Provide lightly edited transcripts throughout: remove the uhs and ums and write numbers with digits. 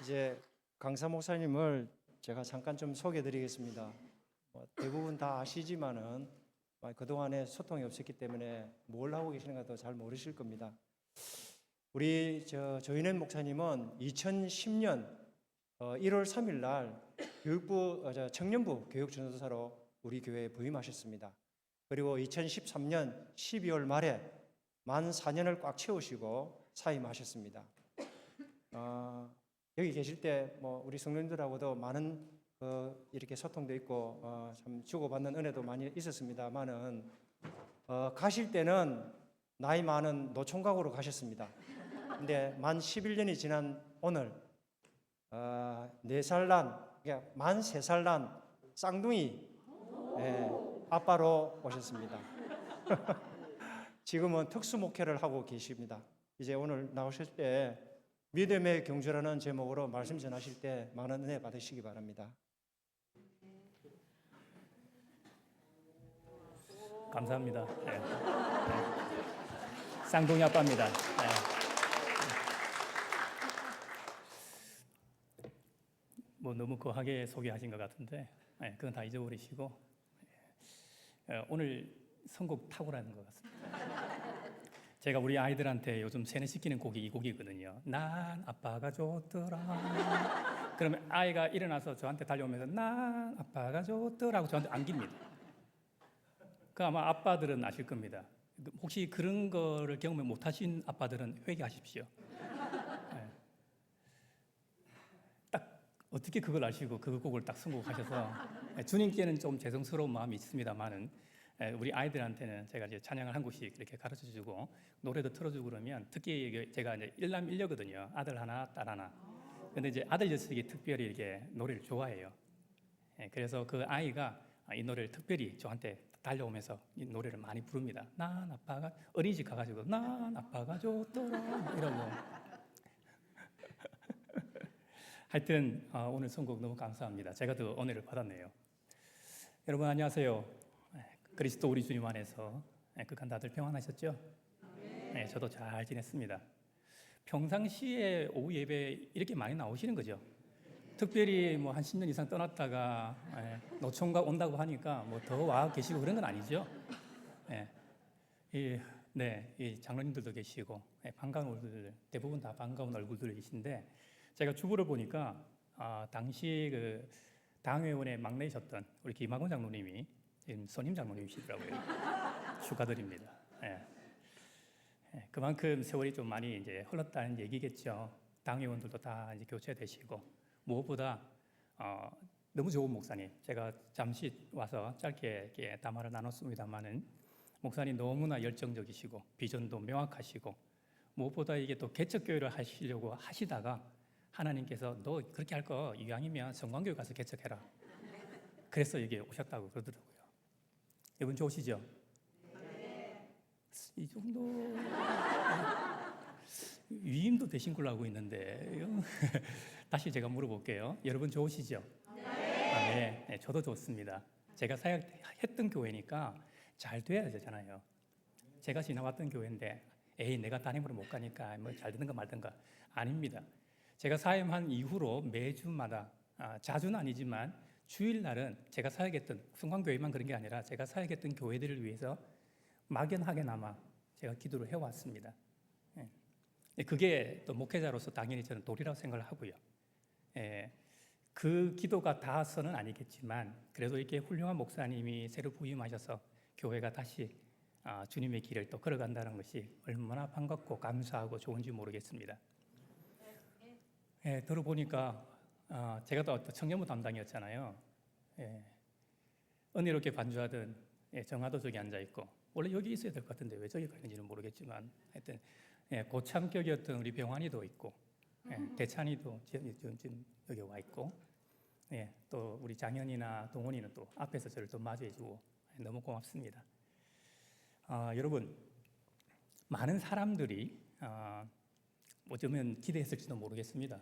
이제 강사 목사님을 제가 잠깐 좀 소개해 드리겠습니다. 대부분 다 아시지만은 그동안에 소통이 없었기 때문에 뭘 하고 계시는가도 잘 모르실 겁니다. 우리 조인현 목사님은 2010년 1월 3일 날 교육부 청년부 교육전도사로 우리 교회에 부임하셨습니다. 그리고 2013년 12월 말에 만 4년을 꽉 채우시고 사임하셨습니다. 여기 계실 때 우리 성도님들하고도 많은 이렇게 소통도 있고 참 주고받는 은혜도 많이 있었습니다만은 가실 때는 나이 많은 노총각으로 가셨습니다. 근데 만 11년이 지난 오늘 4살 난, 그러니까 만 3살 난 쌍둥이 아빠로 오셨습니다. 지금은 특수 목회를 하고 계십니다. 이제 오늘 나오실 때 믿음의 경주라는 제목으로 말씀 전하실 때 많은 은혜 받으시기 바랍니다. 감사합니다. 쌍둥이 아빠입니다. 너무 거하게 소개하신 것 같은데 그건 다 잊어버리시고 오늘 선곡 탁월한 것 같습니다. 제가 우리 아이들한테 요즘 세뇌시키는 곡이 이 곡이거든요. 난 아빠가 좋더라. 그러면 아이가 일어나서 저한테 달려오면서 난 아빠가 좋더라고 저한테 안깁니다. 그 아마 아빠들은 아실 겁니다. 혹시 그런 거를 경험을 못하신 아빠들은 회개하십시오. 딱 어떻게 그걸 아시고 그 곡을 딱 선곡하셔서 주님께는 좀 죄송스러운 마음이 있습니다만은 우리 아이들한테는 제가 이제 찬양을 한 곡씩 이렇게 가르쳐주고 노래도 틀어주고 그러면 특히 제가 이제 일남일녀거든요. 아들 하나, 딸 하나. 근데 이제 아들 녀석이 특별히 이렇게 노래를 좋아해요. 그래서 그 아이가 이 노래를 특별히 저한테 달려오면서 이 노래를 많이 부릅니다. 난 아빠가 어린이집 가가지고 난 아빠가 좋더라 이러고. 하여튼 오늘 선곡 너무 감사합니다. 제가 더 은혜를 받았네요. 여러분 안녕하세요. 그리스도 우리 주님 안에서 극한 다들 평안하셨죠? 네, 저도 잘 지냈습니다. 평상시에 오후 예배 이렇게 많이 나오시는 거죠? 특별히 한 10년 이상 떠났다가 노총각 온다고 하니까 더 와 계시고 그런 건 아니죠? 이 장로님들도 계시고 반가운 얼굴들 대부분 다 반가운 얼굴들이신데 제가 주부를 보니까 당시 그 당회원의 막내이셨던 우리 김학원 장로님이 지금 선임 장로님이시더라고요. 축하드립니다. 그만큼 세월이 좀 많이 이제 흘렀다는 얘기겠죠. 당회원들도 다 이제 교체되시고 무엇보다 너무 좋은 목사님. 제가 잠시 와서 짧게 이렇게 담화를 나눴습니다만은 목사님 너무나 열정적이시고 비전도 명확하시고 무엇보다 이게 또 개척교회를 하시려고 하시다가 하나님께서 너 그렇게 할 거 이왕이면 성광교회 가서 개척해라. 그래서 여기 오셨다고 그러더라고요. 여러분 좋으시죠? 이 정도 위임도 되신 걸로 알고 있는데 다시 제가 물어볼게요. 여러분 좋으시죠? 네, 저도 좋습니다. 제가 사역했던 교회니까 잘 돼야 되잖아요. 제가 지나왔던 교회인데 내가 담임으로 못 가니까 잘 되든가 말든가 아닙니다. 제가 사임한 이후로 매주마다 자주는 아니지만 주일날은 제가 사역했던 성광교회만 그런 게 아니라 제가 사역했던 교회들을 위해서 막연하게나마 제가 기도를 해왔습니다. 그게 또 목회자로서 당연히 저는 도리라고 생각을 하고요. 그 기도가 다서는 아니겠지만 그래도 이렇게 훌륭한 목사님이 새로 부임하셔서 교회가 다시 주님의 길을 또 걸어간다는 것이 얼마나 반갑고 감사하고 좋은지 모르겠습니다. 들어보니까 제가 또 청년부 담당이었잖아요. 은혜롭게 반주하던 정화도 저기 앉아있고 원래 여기 있어야 될 것 같은데 왜 저기 가는지는 모르겠지만 하여튼 고참격이었던 우리 병환이도 있고 대찬이도 지금 여기 와 있고 또 우리 장현이나 동원이는 또 앞에서 저를 또 맞이해주고 너무 고맙습니다. 여러분 많은 사람들이 어쩌면 기대했을지도 모르겠습니다.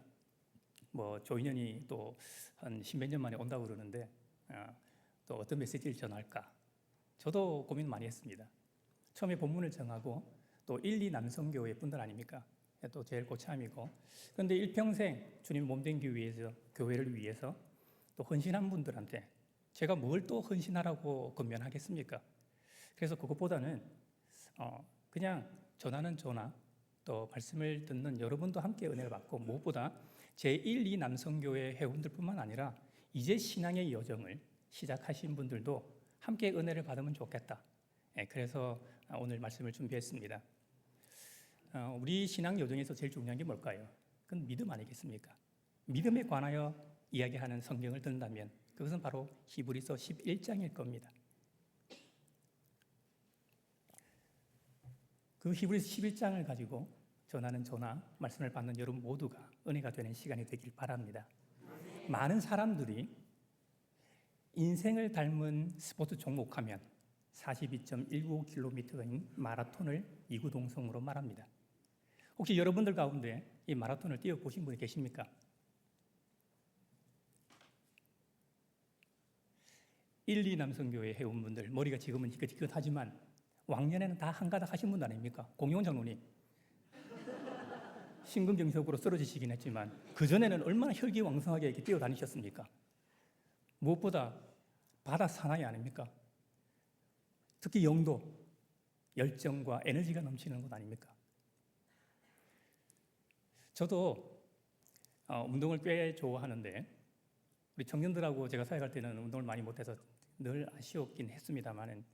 조인현이 또 한 10몇 년 만에 온다고 그러는데 또 어떤 메시지를 전할까 저도 고민 많이 했습니다. 처음에 본문을 정하고 또 1, 2 남성교회 분들 아닙니까? 또 제일 고참이고, 그런데 일평생 주님 몸된 교회를 위해서 또 헌신한 분들한테 제가 뭘 또 헌신하라고 권면하겠습니까? 그래서 그것보다는 그냥 전하는 저나 또 말씀을 듣는 여러분도 함께 은혜를 받고, 무엇보다 제1, 2 남성교회 회원들뿐만 아니라 이제 신앙의 여정을 시작하신 분들도 함께 은혜를 받으면 좋겠다. 그래서 오늘 말씀을 준비했습니다. 우리 신앙 여정에서 제일 중요한 게 뭘까요? 그건 믿음 아니겠습니까? 믿음에 관하여 이야기하는 성경을 든다면 그것은 바로 히브리서 11장일 겁니다. 그 히브리서 11장을 가지고 전하는 저나 말씀을 받는 여러분 모두가 은혜가 되는 시간이 되길 바랍니다. 많은 사람들이 인생을 닮은 스포츠 종목하면 42.195km인 마라톤을 이구동성으로 말합니다. 혹시 여러분들 가운데 이 마라톤을 뛰어보신 분이 계십니까? 1, 2 남성교회 회원분들, 머리가 지금은 희끗희끗하지만 왕년에는 다 한가닥 하신 분 아닙니까? 공용원 장로님, 심근경색으로 쓰러지시긴 했지만 그전에는 얼마나 혈기왕성하게 이렇게 뛰어다니셨습니까? 무엇보다 바다 사나이 아닙니까? 특히 영도, 열정과 에너지가 넘치는 곳 아닙니까? 저도 운동을 꽤 좋아하는데 우리 청년들하고 제가 사역할 때는 운동을 많이 못해서 늘 아쉬웠긴 했습니다만은,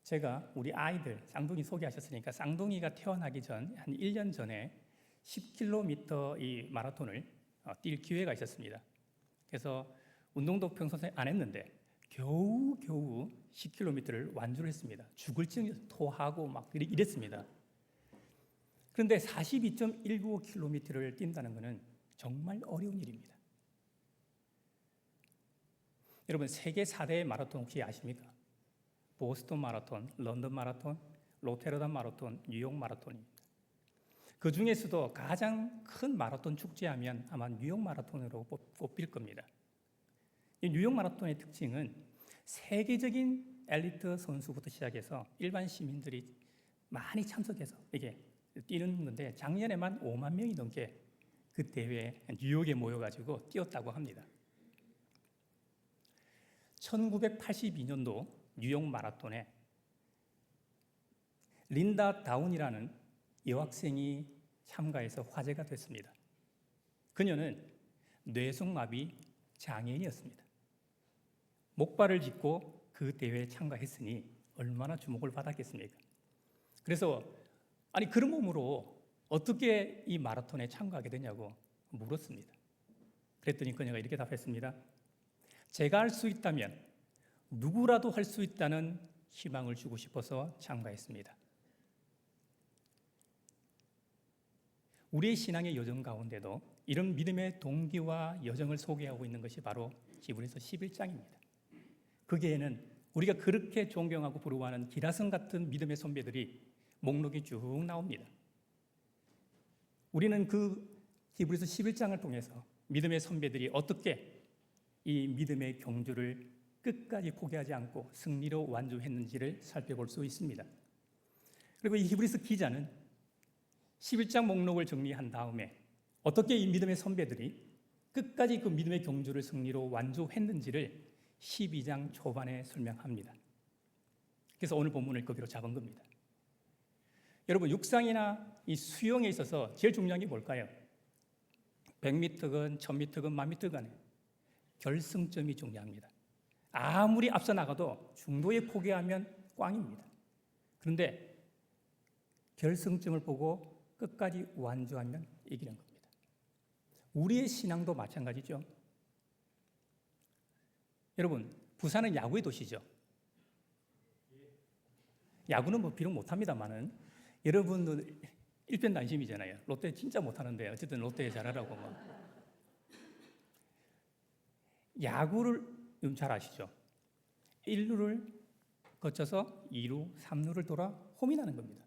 제가 우리 아이들 쌍둥이 소개하셨으니까 쌍둥이가 태어나기 전 한 1년 전에 10km 이 마라톤을 뛸 기회가 있었습니다. 그래서 운동도 평소에 안 했는데 겨우 10km를 완주를 했습니다. 죽을 쯤 토하고 막 이랬습니다. 그런데 42.195km를 뛴다는 것은 정말 어려운 일입니다. 여러분, 세계 4대 마라톤 혹시 아십니까? 보스턴 마라톤, 런던 마라톤, 로테르담 마라톤, 뉴욕 마라톤입니다. 그 중에서도 가장 큰 마라톤 축제하면 아마 뉴욕 마라톤으로 꼽힐 겁니다. 이 뉴욕 마라톤의 특징은 세계적인 엘리트 선수부터 시작해서 일반 시민들이 많이 참석해서 이게 뛰는 건데, 작년에만 5만 명이 넘게 그 대회에 뉴욕에 모여가지고 뛰었다고 합니다. 1982년도 뉴욕 마라톤에 린다 다운이라는 여학생이 참가해서 화제가 됐습니다. 그녀는 뇌성마비 장애인이었습니다. 목발을 짚고 그 대회에 참가했으니 얼마나 주목을 받았겠습니까? 그래서 아니 그런 몸으로 어떻게 이 마라톤에 참가하게 되냐고 물었습니다. 그랬더니 그녀가 이렇게 답했습니다. 제가 할 수 있다면 누구라도 할 수 있다는 희망을 주고 싶어서 참가했습니다. 우리의 신앙의 여정 가운데도 이런 믿음의 동기와 여정을 소개하고 있는 것이 바로 히브리서 11장입니다. 거기에는 우리가 그렇게 존경하고 부러워하는 기라성 같은 믿음의 선배들이 목록이 쭉 나옵니다. 우리는 그 히브리서 11장을 통해서 믿음의 선배들이 어떻게 이 믿음의 경주를 끝까지 포기하지 않고 승리로 완주했는지를 살펴볼 수 있습니다. 그리고 이 히브리서 기자는 11장 목록을 정리한 다음에 어떻게 이 믿음의 선배들이 끝까지 그 믿음의 경주를 승리로 완주했는지를 12장 초반에 설명합니다. 그래서 오늘 본문을 거기로 잡은 겁니다. 여러분, 육상이나 이 수영에 있어서 제일 중요한 게 뭘까요? 100m건 1000m건 10,000m건 결승점이 중요합니다. 아무리 앞서 나가도 중도에 포기하면 꽝입니다. 그런데 결승점을 보고 끝까지 완주하면 이기는 겁니다. 우리의 신앙도 마찬가지죠. 여러분, 부산은 야구의 도시죠. 야구는 뭐 비록 못합니다만은 여러분도 일편단심이잖아요. 롯데 진짜 못하는데 어쨌든 롯데 잘하라고 막. 야구를 잘 아시죠? 1루를 거쳐서 2루, 3루를 돌아 홈이 나는 겁니다.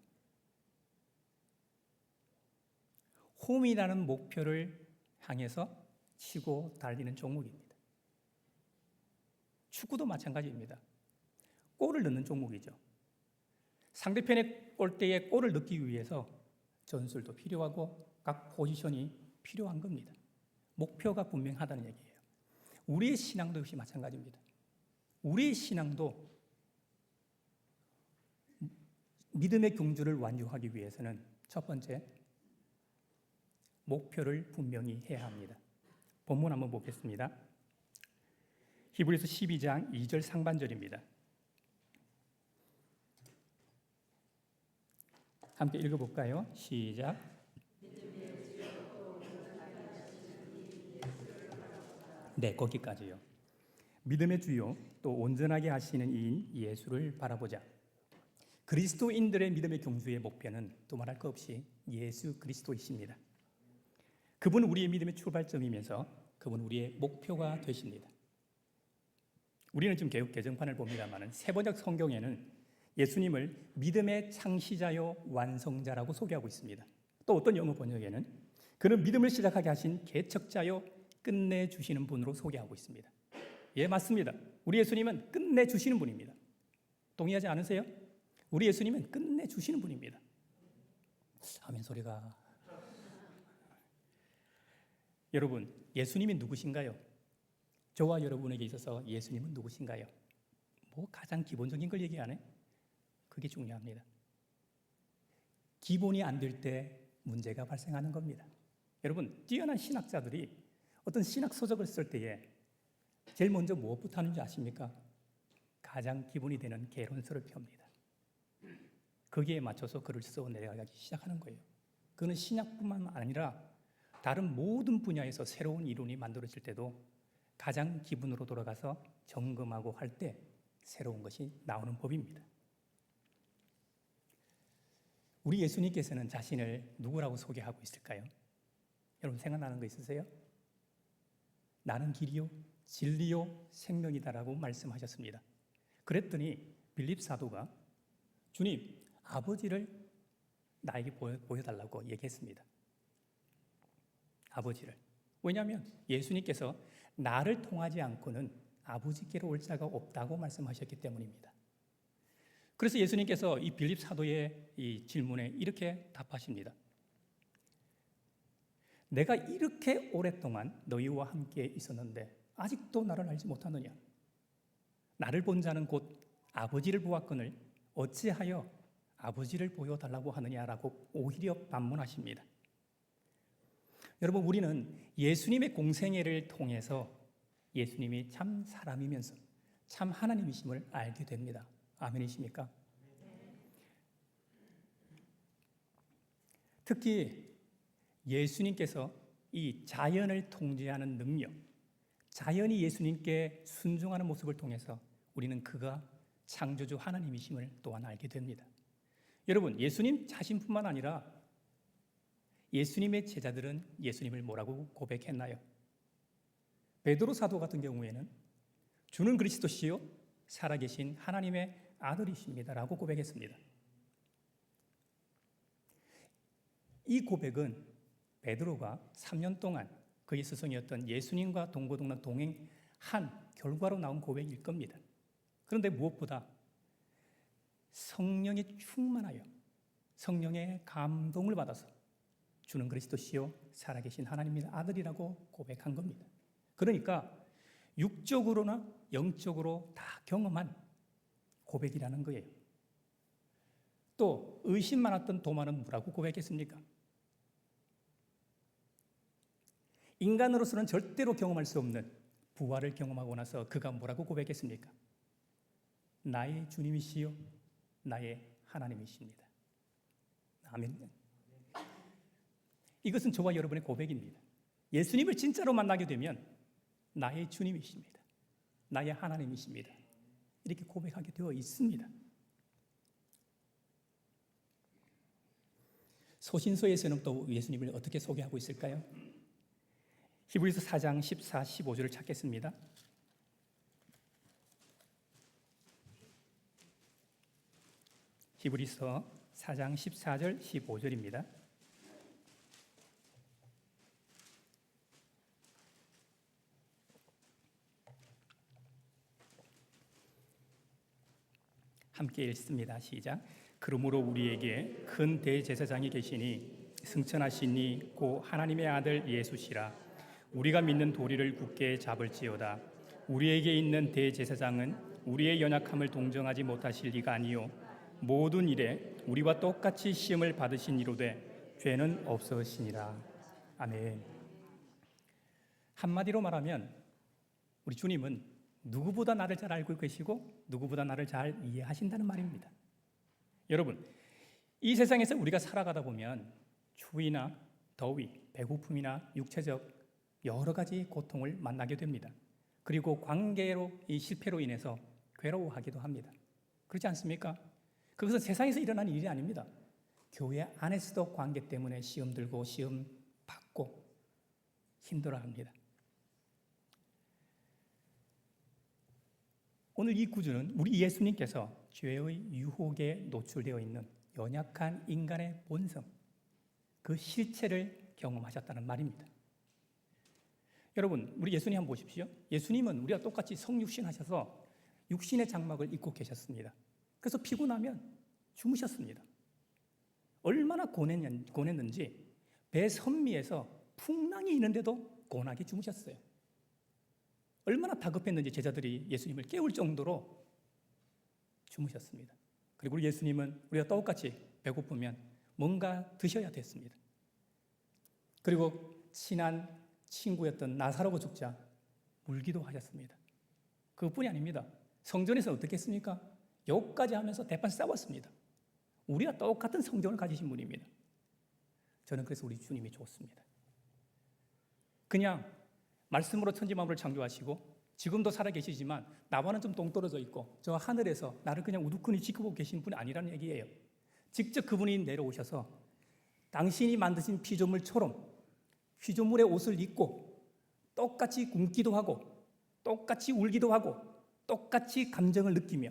홈이라는 목표를 향해서 치고 달리는 종목입니다. 축구도 마찬가지입니다. 골을 넣는 종목이죠. 상대편의 골대에 골을 넣기 위해서 전술도 필요하고 각 포지션이 필요한 겁니다. 목표가 분명하다는 얘기예요. 우리의 신앙도 역시 마찬가지입니다. 우리의 신앙도 믿음의 경주를 완주하기 위해서는 첫 번째, 목표를 분명히 해야 합니다. 본문 한번 보겠습니다. 히브리서 12장 2절 상반절입니다. 함께 읽어볼까요? 시작. 네, 거기까지요. 믿음의 주요 또 온전하게 하시는 이인 예수를 바라보자. 그리스도인들의 믿음의 경주의 목표는 또 말할 것 없이 예수 그리스도이십니다. 그분은 우리의 믿음의 출발점이면서 그분은 우리의 목표가 되십니다. 우리는 지금 개역 개정판을 봅니다만 세번역 성경에는 예수님을 믿음의 창시자요 완성자라고 소개하고 있습니다. 또 어떤 영어 번역에는 그는 믿음을 시작하게 하신 개척자요 끝내주시는 분으로 소개하고 있습니다. 예, 맞습니다. 우리 예수님은 끝내주시는 분입니다. 동의하지 않으세요? 우리 예수님은 끝내주시는 분입니다. 아멘 소리가. 여러분, 예수님이 누구신가요? 저와 여러분에게 있어서 예수님은 누구신가요? 뭐 가장 기본적인 걸 얘기 안 해? 그게 중요합니다. 기본이 안 될 때 문제가 발생하는 겁니다. 여러분, 뛰어난 신학자들이 어떤 신학 서적을 쓸 때에 제일 먼저 무엇부터 하는지 아십니까? 가장 기본이 되는 개론서를 펴니다. 거기에 맞춰서 글을 써 내려가기 시작하는 거예요. 그는 신학뿐만 아니라 다른 모든 분야에서 새로운 이론이 만들어질 때도 가장 기본으로 돌아가서 점검하고 할 때 새로운 것이 나오는 법입니다. 우리 예수님께서는 자신을 누구라고 소개하고 있을까요? 여러분 생각나는 거 있으세요? 나는 길이요, 진리요, 생명이다라고 말씀하셨습니다. 그랬더니 빌립 사도가 주님, 아버지를 나에게 보여달라고 얘기했습니다. 아버지를. 왜냐하면 예수님께서 나를 통하지 않고는 아버지께로 올 자가 없다고 말씀하셨기 때문입니다. 그래서 예수님께서 이 빌립 사도의 이 질문에 이렇게 답하십니다. 내가 이렇게 오랫동안 너희와 함께 있었는데 아직도 나를 알지 못하느냐? 나를 본 자는 곧 아버지를 보았거늘 어찌하여 아버지를 보여달라고 하느냐라고 오히려 반문하십니다. 여러분, 우리는 예수님의 공생애를 통해서 예수님이 참 사람이면서 참 하나님이심을 알게 됩니다. 아멘이십니까? 특히 예수님께서 이 자연을 통제하는 능력, 자연이 예수님께 순종하는 모습을 통해서 우리는 그가 창조주 하나님이심을 또한 알게 됩니다. 여러분, 예수님 자신뿐만 아니라 예수님의 제자들은 예수님을 뭐라고 고백했나요? 베드로 사도 같은 경우에는 주는 그리스도시요 살아계신 하나님의 아들이십니다라고 고백했습니다. 이 고백은 베드로가 3년 동안 그의 스승이었던 예수님과 동고동락 동행한 결과로 나온 고백일 겁니다. 그런데 무엇보다 성령에 충만하여 성령의 감동을 받아서 주는 그리스도시요 살아계신 하나님의 아들이라고 고백한 겁니다. 그러니까 육적으로나 영적으로 다 경험한 고백이라는 거예요. 또 의심 많았던 도마는 뭐라고 고백했습니까? 인간으로서는 절대로 경험할 수 없는 부활을 경험하고 나서 그가 뭐라고 고백했습니까? 나의 주님이시요 나의 하나님이십니다. 아멘. 이것은 저와 여러분의 고백입니다. 예수님을 진짜로 만나게 되면 나의 주님이십니다. 나의 하나님이십니다. 이렇게 고백하게 되어 있습니다. 소신서에서는 또 예수님을 어떻게 소개하고 있을까요? 히브리서 4장 14, 15절을 찾겠습니다. 히브리서 4장 14절, 15절입니다. 함께 읽습니다. 시작. 그러므로 우리에게 큰 대제사장이 계시니 승천하시니 고 하나님의 아들 예수시라. 우리가 믿는 도리를 굳게 잡을지어다. 우리에게 있는 대제사장은 우리의 연약함을 동정하지 못하실 리가 아니요 모든 일에 우리와 똑같이 시험을 받으신 이로되 죄는 없으시니라. 아멘. 한마디로 말하면 우리 주님은 누구보다 나를 잘 알고 계시고 누구보다 나를 잘 이해하신다는 말입니다. 여러분, 이 세상에서 우리가 살아가다 보면 추위나 더위, 배고픔이나 육체적 여러 가지 고통을 만나게 됩니다. 그리고 관계로 이 실패로 인해서 괴로워하기도 합니다. 그렇지 않습니까? 그것은 세상에서 일어나는 일이 아닙니다. 교회 안에서도 관계 때문에 시험 들고 시험 받고 힘들어합니다. 오늘 이 구절은 우리 예수님께서 죄의 유혹에 노출되어 있는 연약한 인간의 본성, 그 실체를 경험하셨다는 말입니다. 여러분, 우리 예수님 한번 보십시오. 예수님은 우리와 똑같이 성육신 하셔서 육신의 장막을 입고 계셨습니다. 그래서 피곤하면 주무셨습니다. 얼마나 고냈는지 배 선미에서 풍랑이 있는데도 고나게 주무셨어요. 얼마나 다급했는지 제자들이 예수님을 깨울 정도로 주무셨습니다. 그리고 우리 예수님은 우리가 똑같이 배고프면 뭔가 드셔야 됐습니다. 그리고 친한 친구였던 나사로가 죽자 울기도 하셨습니다. 그것뿐이 아닙니다. 성전에서는 어떻게 했습니까? 욕까지 하면서 대판 싸웠습니다. 우리가 똑같은 성정을 가지신 분입니다. 저는 그래서 우리 주님이 좋습니다. 그냥 말씀으로 천지만물을 창조하시고 지금도 살아계시지만 나와는 좀 동떨어져 있고 저 하늘에서 나를 그냥 우두커니 지켜보고 계신 분이 아니라는 얘기예요. 직접 그분이 내려오셔서 당신이 만드신 피조물처럼 피조물의 옷을 입고 똑같이 굶기도 하고 똑같이 울기도 하고 똑같이 감정을 느끼며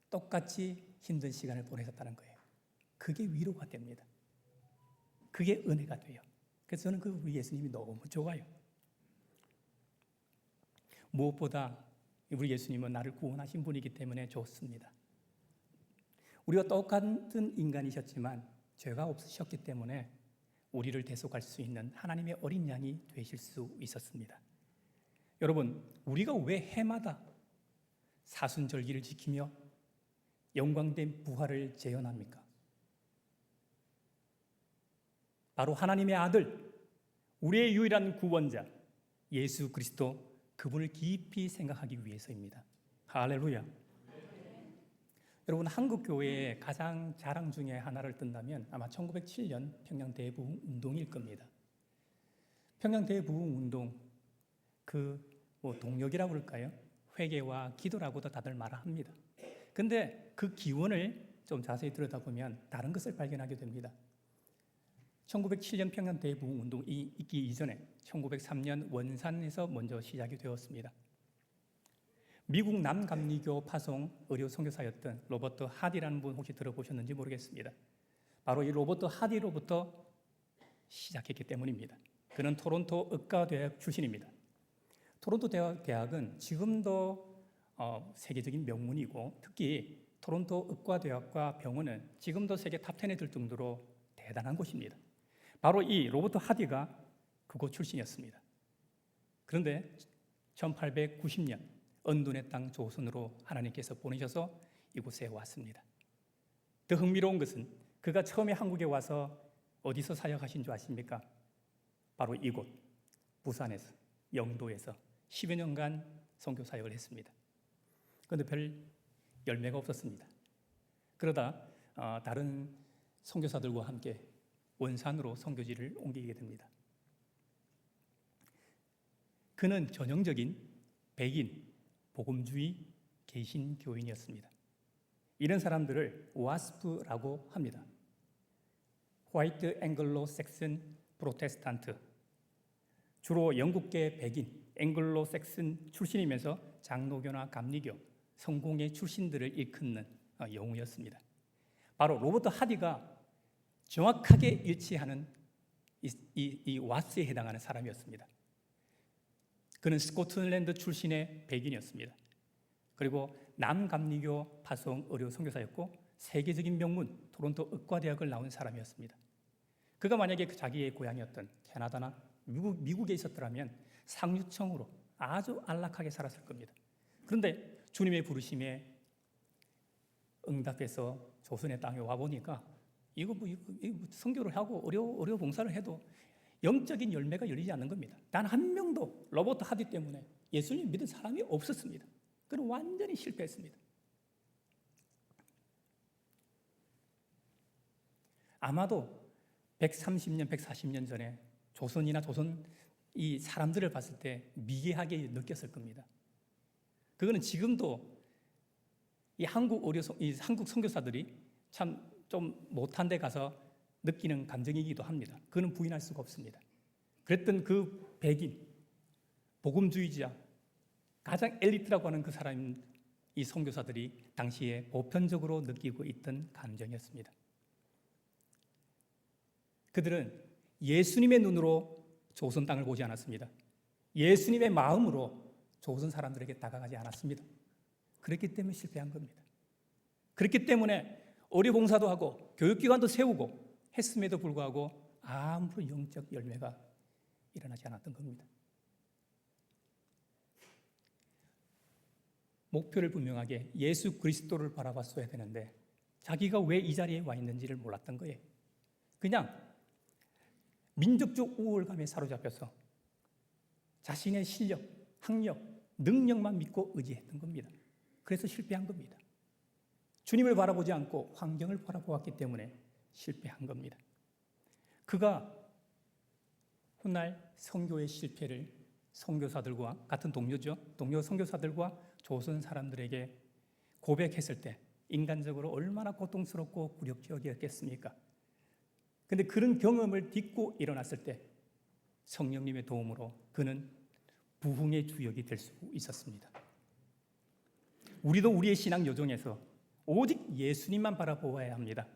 똑같이 힘든 시간을 보내셨다는 거예요. 그게 위로가 됩니다. 그게 은혜가 돼요. 그래서 저는 그 우리 예수님이 너무 좋아요. 무엇보다 우리 예수님은 나를 구원하신 분이기 때문에 좋습니다. 우리와 똑같은 인간이셨지만 죄가 없으셨기 때문에 우리를 대속할 수 있는 하나님의 어린 양이 되실 수 있었습니다. 여러분, 우리가 왜 해마다 사순절기를 지키며 영광된 부활을 재현합니까? 바로 하나님의 아들, 우리의 유일한 구원자 예수 그리스도 그분을 깊이 생각하기 위해서입니다. 할렐루야. 여러분, 한국 교회의 가장 자랑 중에 하나를 뜬다면 아마 1907년 평양 대부흥 운동일 겁니다. 평양 대부흥 운동 동력이라고 그럴까요? 회개와 기도라고도 다들 말합니다. 근데 그 기원을 좀 자세히 들여다보면 다른 것을 발견하게 됩니다. 1907년 평양 대부흥 운동이 있기 이전에 1903년 원산에서 먼저 시작이 되었습니다. 미국 남감리교 파송 의료 선교사였던 로버트 하디라는 분 혹시 들어보셨는지 모르겠습니다. 바로 이 로버트 하디로부터 시작했기 때문입니다. 그는 토론토 의과대학 출신입니다. 토론토 대학은 지금도 세계적인 명문이고 특히 토론토 의과대학과 병원은 지금도 세계 탑10에 들 정도로 대단한 곳입니다. 바로 이 로버트 하디가 그곳 출신이었습니다. 그런데 1890년 언둔의 땅 조선으로 하나님께서 보내셔서 이곳에 왔습니다. 더 흥미로운 것은 그가 처음에 한국에 와서 어디서 사역하신 줄 아십니까? 바로 이곳 부산에서 영도에서 10여 년간 선교 사역을 했습니다. 그런데 별 열매가 없었습니다. 그러다 다른 선교사들과 함께 원산으로 선교지를 옮기게 됩니다. 그는 전형적인 백인 복음주의 개신교인이었습니다. 이런 사람들을 와스프라고 합니다. 화이트 앵글로 섹슨 프로테스탄트, 주로 영국계 백인 앵글로 섹슨 출신이면서 장로교나 감리교, 성공회 출신들을 일컫는 영웅이었습니다. 바로 로버트 하디가 정확하게 일치하는 이 와스에 해당하는 사람이었습니다. 그는 스코틀랜드 출신의 백인이었습니다. 그리고 남감리교 파송 의료 선교사였고 세계적인 명문 토론토 의과대학을 나온 사람이었습니다. 그가 만약에 자기의 고향이었던 캐나다나 미국에 있었더라면 상류층으로 아주 안락하게 살았을 겁니다. 그런데 주님의 부르심에 응답해서 조선의 땅에 와 보니까 이거 선교를 하고 어려 봉사를 해도 영적인 열매가 열리지 않는 겁니다. 단 한 명도 로버트 하디 때문에 예수님 믿은 사람이 없었습니다. 그는 완전히 실패했습니다. 아마도 130년, 140년 전에 조선이나 조선 이 사람들을 봤을 때 미개하게 느꼈을 겁니다. 그거는 지금도 이 한국 선교사들이 참 좀 못한 데 가서 느끼는 감정이기도 합니다. 그거는 부인할 수가 없습니다. 그랬던 그 백인, 복음주의자, 가장 엘리트라고 하는 그 사람, 이 선교사들이 당시에 보편적으로 느끼고 있던 감정이었습니다. 그들은 예수님의 눈으로 조선 땅을 보지 않았습니다. 예수님의 마음으로 조선 사람들에게 다가가지 않았습니다. 그렇기 때문에 실패한 겁니다. 그렇기 때문에 어려봉사도 하고 교육기관도 세우고 했음에도 불구하고 아무런 영적 열매가 일어나지 않았던 겁니다. 목표를 분명하게 예수 그리스도를 바라봤어야 되는데 자기가 왜 이 자리에 와 있는지를 몰랐던 거예요. 그냥 민족적 우월감에 사로잡혀서 자신의 실력, 학력, 능력만 믿고 의지했던 겁니다. 그래서 실패한 겁니다. 주님을 바라보지 않고 환경을 바라보았기 때문에 실패한 겁니다. 그가 훗날 선교의 실패를 선교사들과 같은 동료 선교사들과 조선 사람들에게 고백했을 때 인간적으로 얼마나 고통스럽고 굴욕적이었겠습니까? 그런데 그런 경험을 딛고 일어났을 때 성령님의 도움으로 그는 부흥의 주역이 될 수 있었습니다. 우리도 우리의 신앙 여정에서 오직 예수님만 바라보아야 합니다.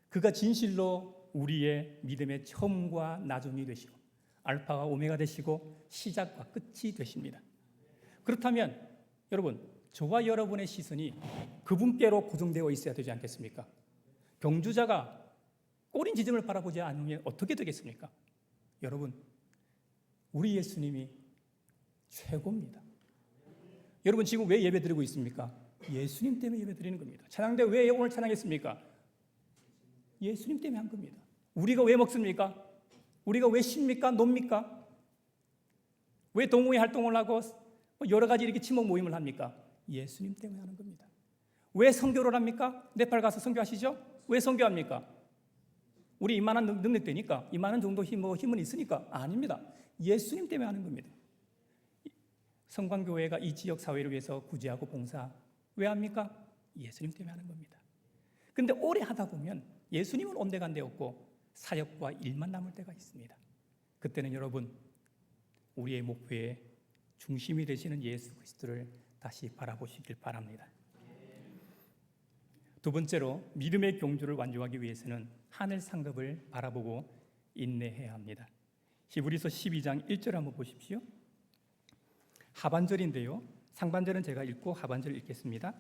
그가 진실로 우리의 믿음의 처음과 나중이 되시고 알파와 오메가 되시고 시작과 끝이 되십니다. 그렇다면 여러분, 저와 여러분의 시선이 그분께로 고정되어 있어야 되지 않겠습니까? 경주자가 꼬린 지점을 바라보지 않으면 어떻게 되겠습니까? 여러분, 우리 예수님이 최고입니다. 여러분 지금 왜 예배드리고 있습니까? 예수님 때문에 예배드리는 겁니다. 찬양대 왜 오늘 찬양했습니까? 예수님 때문에 한 겁니다. 우리가 왜 먹습니까? 우리가 왜 쉽니까? 놉니까? 왜 동호회 활동을 하고 여러 가지 이렇게 친목 모임을 합니까? 예수님 때문에 하는 겁니다. 왜 선교를 합니까? 네팔 가서 선교하시죠? 왜 선교합니까? 우리 이만한 능력 되니까, 이만한 정도 힘은 있으니까? 아닙니다. 예수님 때문에 하는 겁니다. 성광교회가 이 지역 사회를 위해서 구제하고 봉사 왜 합니까? 예수님 때문에 하는 겁니다. 그런데 오래 하다 보면 예수님은 온데간데 없고 사역과 일만 남을 때가 있습니다. 그때는 여러분, 우리의 목표의 중심이 되시는 예수 그리스도를 다시 바라보시길 바랍니다. 두 번째로 믿음의 경주를 완주하기 위해서는 하늘 상급을 바라보고 인내해야 합니다. 히브리서 12장 1절 한번 보십시오. 하반절인데요. 상반절은 제가 읽고 하반절을 읽겠습니다.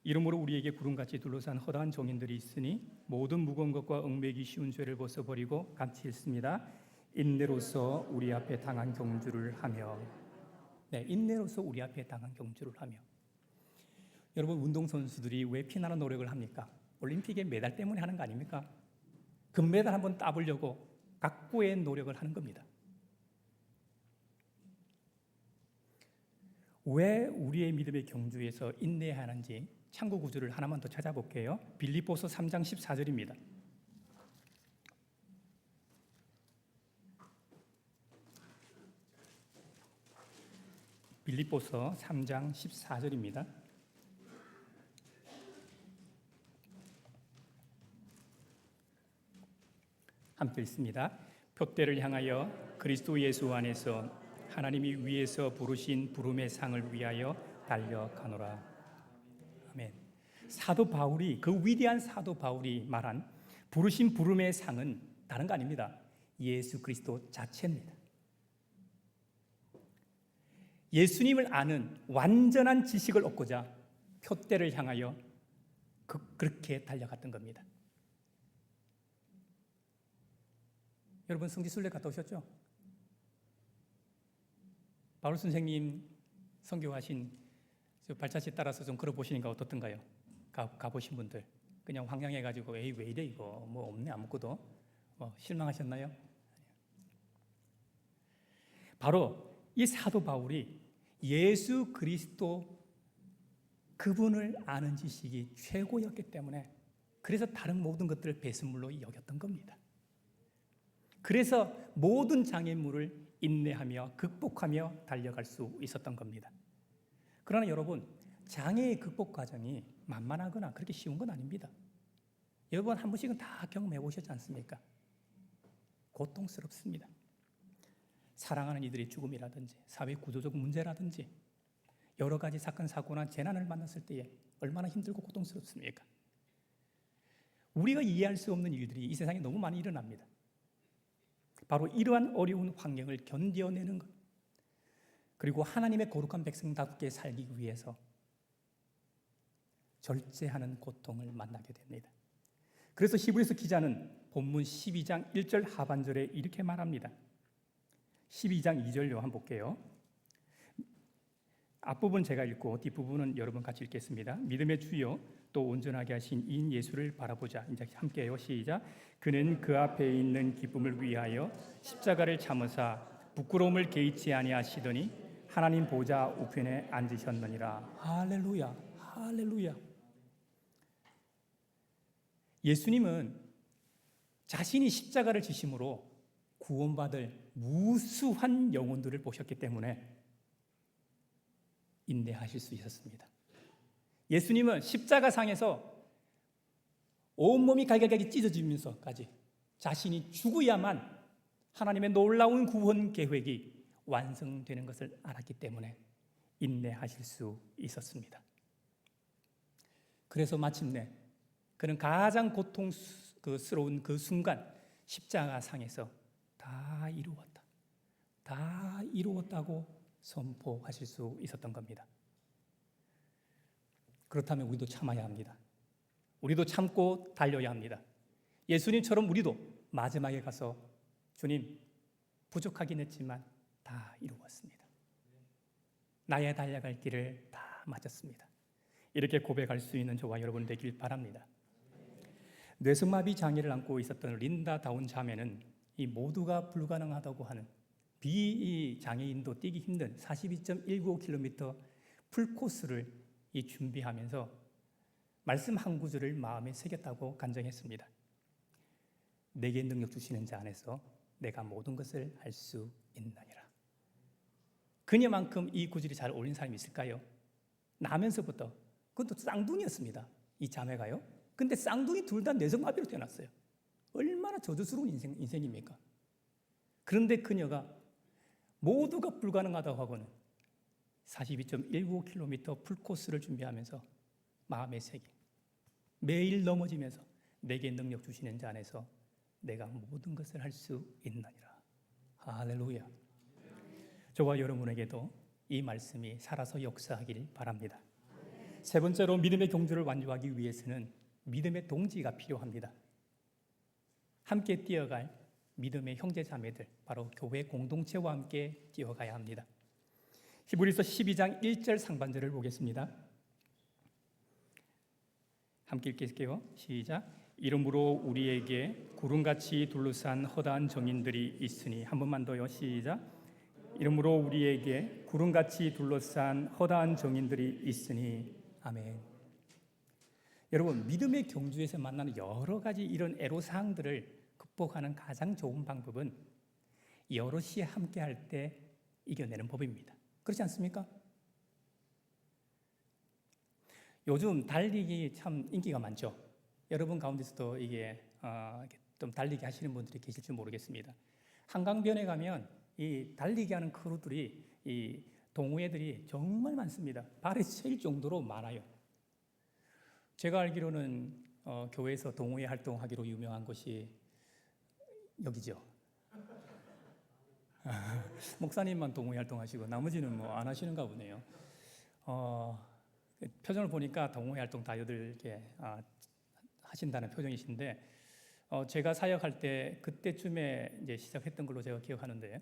이러므로 우리에게 구름같이 둘러싼 허다한 종인들이 있으니 모든 무거운 것과 얽매기 쉬운 죄를 벗어버리고 같이 읽습니다. 인내로서 우리 앞에 당한 경주를 하며, 인내로서 우리 앞에 당한 경주를 하며. 여러분, 운동선수들이 왜 피나는 노력을 합니까? 올림픽의 메달 때문에 하는 거 아닙니까? 금메달 한번 따보려고 각고의 노력을 하는 겁니다. 왜 우리의 믿음의 경주에서 인내해야 하는지 참고 구절을 하나만 더 찾아볼게요. 빌립보서 3장 14절입니다. 빌립보서 3장 14절입니다. 함께 읽습니다. 표대를 향하여 그리스도 예수 안에서 하나님이 위에서 부르신 부름의 상을 위하여 달려가노라. 아멘. 사도 바울이, 그 위대한 사도 바울이 말한 부르신 부름의 상은 다른 거 아닙니다. 예수 그리스도 자체입니다. 예수님을 아는 완전한 지식을 얻고자 표대를 향하여 그렇게 달려갔던 겁니다. 여러분 성지순례 갔다 오셨죠? 바울 선생님 선교하신 저 발자취 따라서 좀 걸어보시니까 어떻던가요? 가보신 분들 그냥 황량해가지고 에이 왜 이래 이거 뭐 없네 아무것도 실망하셨나요? 바로 이 사도 바울이 예수 그리스도 그분을 아는 지식이 최고였기 때문에 그래서 다른 모든 것들을 배설물로 여겼던 겁니다. 그래서 모든 장애물을 인내하며 극복하며 달려갈 수 있었던 겁니다. 그러나 여러분, 장애의 극복 과정이 만만하거나 그렇게 쉬운 건 아닙니다. 여러분 한 번씩은 다 경험해 보셨지 않습니까? 고통스럽습니다. 사랑하는 이들의 죽음이라든지 사회 구조적 문제라든지 여러 가지 사건, 사고나 재난을 만났을 때에 얼마나 힘들고 고통스럽습니까? 우리가 이해할 수 없는 일들이 이 세상에 너무 많이 일어납니다. 바로 이러한 어려운 환경을 견뎌내는 것, 그리고 하나님의 거룩한 백성답게 살기 위해서 절제하는 고통을 만나게 됩니다. 그래서 히브리서 기자는 본문 12장 1절 하반절에 이렇게 말합니다. 12장 2절로 한번 볼게요. 앞부분 제가 읽고 뒷부분은 여러분 같이 읽겠습니다. 믿음의 주요 또 온전하게 하신 이인 예수를 바라보자. 이제 함께해요. 시작. 그는 그 앞에 있는 기쁨을 위하여 십자가를 참으사 부끄러움을 개의치 아니하시더니 하나님 보좌 우편에 앉으셨느니라. 할렐루야, 할렐루야. 예수님은 자신이 십자가를 지심으로 구원받을 무수한 영혼들을 보셨기 때문에 인내하실 수 있었습니다. 예수님은 십자가상에서 온몸이 갈갈갈기 찢어지면서까지 자신이 죽어야만 하나님의 놀라운 구원 계획이 완성되는 것을 알았기 때문에 인내하실 수 있었습니다. 그래서 마침내 그는 가장 고통스러운 그 순간 십자가상에서 다 이루었다, 다 이루었다고 선포하실 수 있었던 겁니다. 그렇다면 우리도 참아야 합니다. 우리도 참고 달려야 합니다. 예수님처럼 우리도 마지막에 가서 주님, 부족하긴 했지만 다 이루었습니다. 나의 달려갈 길을 다 마쳤습니다. 이렇게 고백할 수 있는 저와 여러분 되길 바랍니다. 뇌성마비 장애를 안고 있었던 린다 다운 자매는 이 모두가 불가능하다고 하는 비장애인도 뛰기 힘든 42.195km 풀코스를 준비하면서 말씀 한 구절을 마음에 새겼다고 간증했습니다. 내게 능력 주시는 자 안에서 내가 모든 것을 할 수 있느니라. 그녀만큼 이 구절이 잘 어울리는 사람이 있을까요? 나면서부터 그것도 쌍둥이였습니다. 이 자매가요. 근데 쌍둥이 둘 다 뇌성마비로 태어났어요. 얼마나 저주스러운 인생입니까? 그런데 그녀가 모두가 불가능하다고 하고는 42.195km 풀코스를 준비하면서 마음에 새긴 매일 넘어지면서 내게 능력 주시는 자 안에서 내가 모든 것을 할 수 있느니라. 할렐루야. 저와 여러분에게도 이 말씀이 살아서 역사하길 바랍니다. 세 번째로 믿음의 경주를 완주하기 위해서는 믿음의 동지가 필요합니다. 함께 뛰어갈 믿음의 형제 자매들, 바로 교회 공동체와 함께 뛰어가야 합니다. 히브리서 12장 1절 상반절을 보겠습니다. 함께 읽겠게요. 시작. 이러므로 우리에게 구름같이 둘러싼 허다한 정인들이 있으니, 한 번만 더요. 시작. 이러므로 우리에게 구름같이 둘러싼 허다한 정인들이 있으니. 아멘. 여러분, 믿음의 경주에서 만나는 여러 가지 이런 애로사항들을 극복하는 가장 좋은 방법은 여럿이 함께 할 때 이겨내는 법입니다. 그렇지 않습니까? 요즘 달리기 참 인기가 많죠. 여러분 가운데서도 이게 좀 달리기 하시는 분들이 계실지 모르겠습니다. 한강변에 가면 이 달리기 하는 크루들이, 이 동호회들이 정말 많습니다. 발에 채일 정도로 많아요. 제가 알기로는 교회에서 동호회 활동하기로 유명한 곳이 여기죠. 목사님만 동호회 활동하시고 나머지는 뭐 안 하시는가 보네요. 표정을 보니까 동호회 활동 다들 이렇게 하신다는 표정이신데 제가 사역할 때 그때쯤에 이제 시작했던 걸로 제가 기억하는데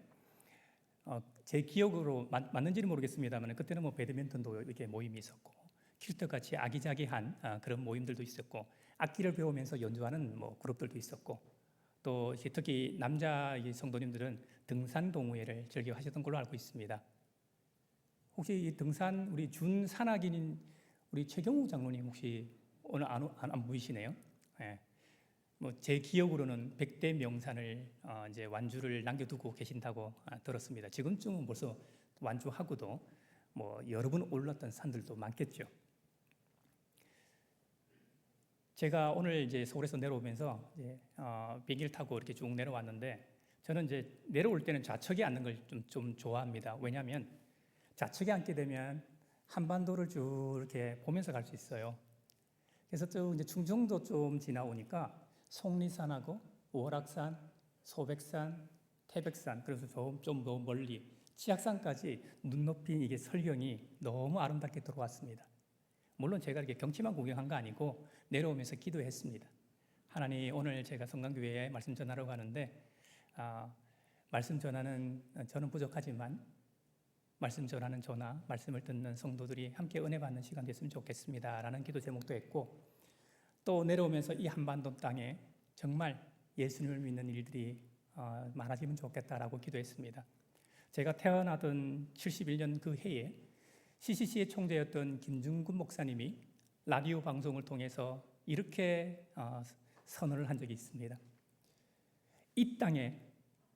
제 기억으로 맞는지는 모르겠습니다만 그때는 뭐 배드민턴도 이렇게 모임이 있었고 큐트 같이 아기자기한 그런 모임들도 있었고 악기를 배우면서 연주하는 뭐 그룹들도 있었고 또 특히 남자 성도님들은 등산 동호회를 즐겨 하셨던 걸로 알고 있습니다. 혹시 이 등산 우리 준산악인인 우리 최경우 장로님 혹시 오늘 안 보이시네요? 예. 뭐 제 기억으로는 100대 명산을 이제 완주를 남겨두고 계신다고 들었습니다. 지금쯤은 벌써 완주하고도 뭐 여러 번 올랐던 산들도 많겠죠. 제가 오늘 이제 서울에서 내려오면서 이제 비행기를 타고 이렇게 쭉 내려왔는데 저는 이제 내려올 때는 좌측에 앉는 걸 좀 좋아합니다. 왜냐하면 좌측에 앉게 되면 한반도를 쭉 이렇게 보면서 갈 수 있어요. 그래서 쭉 이제 충청도 좀 지나오니까 속리산하고 월악산, 소백산, 태백산, 그래서 좀 더 멀리 치악산까지 눈 높인 이게 설경이 너무 아름답게 들어왔습니다. 물론 제가 이렇게 경치만 구경한 거 아니고 내려오면서 기도했습니다. 하나님, 오늘 제가 성강교회에 말씀 전하러 가는데 말씀 전하는 저는 부족하지만 말씀 전하는 저나 말씀을 듣는 성도들이 함께 은혜 받는 시간 됐으면 좋겠습니다 라는 기도 제목도 했고 또 내려오면서 이 한반도 땅에 정말 예수님을 믿는 일들이 많아지면 좋겠다라고 기도했습니다. 제가 태어나던 71년 그 해에 CCC의 총재였던 김중근 목사님이 라디오 방송을 통해서 이렇게 선언을 한 적이 있습니다. 이 땅에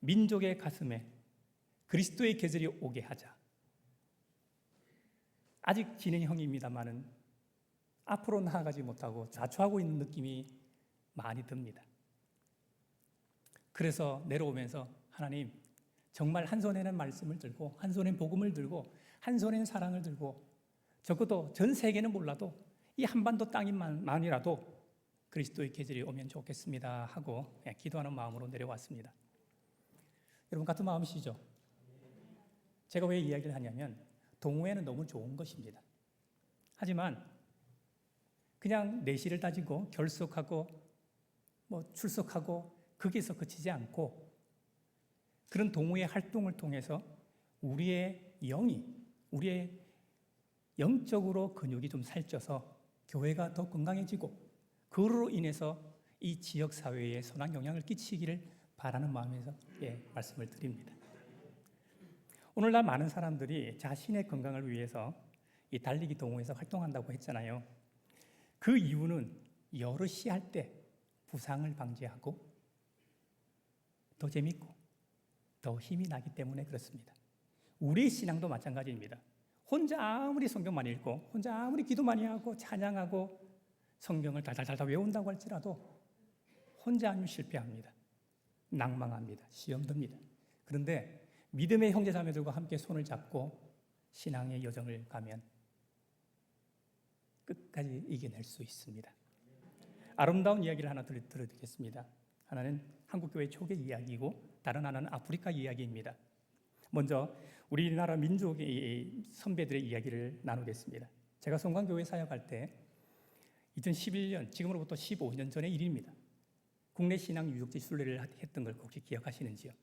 민족의 가슴에 그리스도의 계절이 오게 하자. 아직 진행형입니다만은 앞으로 나아가지 못하고 좌초하고 있는 느낌이 많이 듭니다. 그래서 내려오면서 하나님, 정말 한 손에는 말씀을 들고 한 손엔 복음을 들고 한 손에는 사랑을 들고 적어도 전 세계는 몰라도 이 한반도 땅만이라도 그리스도의 계절이 오면 좋겠습니다 하고 기도하는 마음으로 내려왔습니다. 여러분 같은 마음이시죠? 제가 왜 이야기를 하냐면 동호회는 너무 좋은 것입니다. 하지만 그냥 내실을 다지고 결석하고 뭐 출석하고 거기서 그치지 않고 그런 동호회 활동을 통해서 우리의 영적으로 근육이 좀 살쪄서 교회가 더 건강해지고 그로 인해서 이 지역 사회에 선한 영향을 끼치기를 바라는 마음에서 말씀을 드립니다. 오늘날 많은 사람들이 자신의 건강을 위해서 이 달리기 동호회에서 활동한다고 했잖아요. 그 이유는 여럿이 할 때 부상을 방지하고 더 재밌고 더 힘이 나기 때문에 그렇습니다. 우리의 신앙도 마찬가지입니다. 혼자 아무리 성경 많이 읽고 혼자 아무리 기도 많이 하고 찬양하고 성경을 달달달달 외운다고 할지라도 혼자 하면 실패합니다. 낭망합니다. 시험 듭니다. 그런데 믿음의 형제자매들과 함께 손을 잡고 신앙의 여정을 가면 끝까지 이겨낼 수 있습니다. 아름다운 이야기를 하나 들려드리겠습니다. 하나는 한국교회 초기 이야기이고 다른 하나는 아프리카 이야기입니다. 먼저 우리나라 민족의 선배들의 이야기를 나누겠습니다. 제가 성광교회 사역할 때 2011년, 지금으로부터 15년 전의 일입니다. 국내 신앙 유적지 순례를 했던 걸 혹시 기억하시는지요?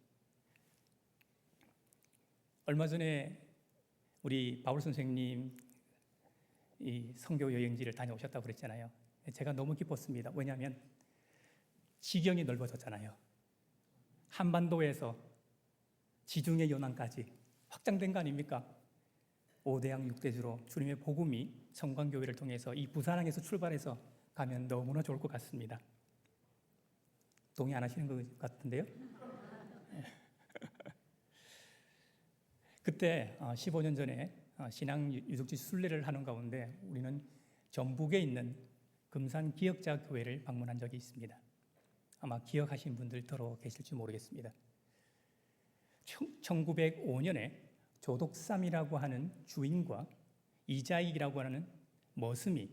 얼마 전에 우리 바울 선생님 이 선교 여행지를 다녀오셨다고 그랬잖아요. 제가 너무 기뻤습니다. 왜냐하면 지경이 넓어졌잖아요. 한반도에서 지중해 연안까지 확장된 거 아닙니까? 5대양 6대주로 주님의 복음이 성광교회를 통해서 이 부산항에서 출발해서 가면 너무나 좋을 것 같습니다. 동의 안 하시는 것 같은데요? 그때 15년 전에 신앙 유적지 순례를 하는 가운데 우리는 전북에 있는 금산 기역자 교회를 방문한 적이 있습니다. 아마 기억하신 분들 더러 계실지 모르겠습니다. 1905년에 조독삼이라고 하는 주인과 이자익이라고 하는 머슴이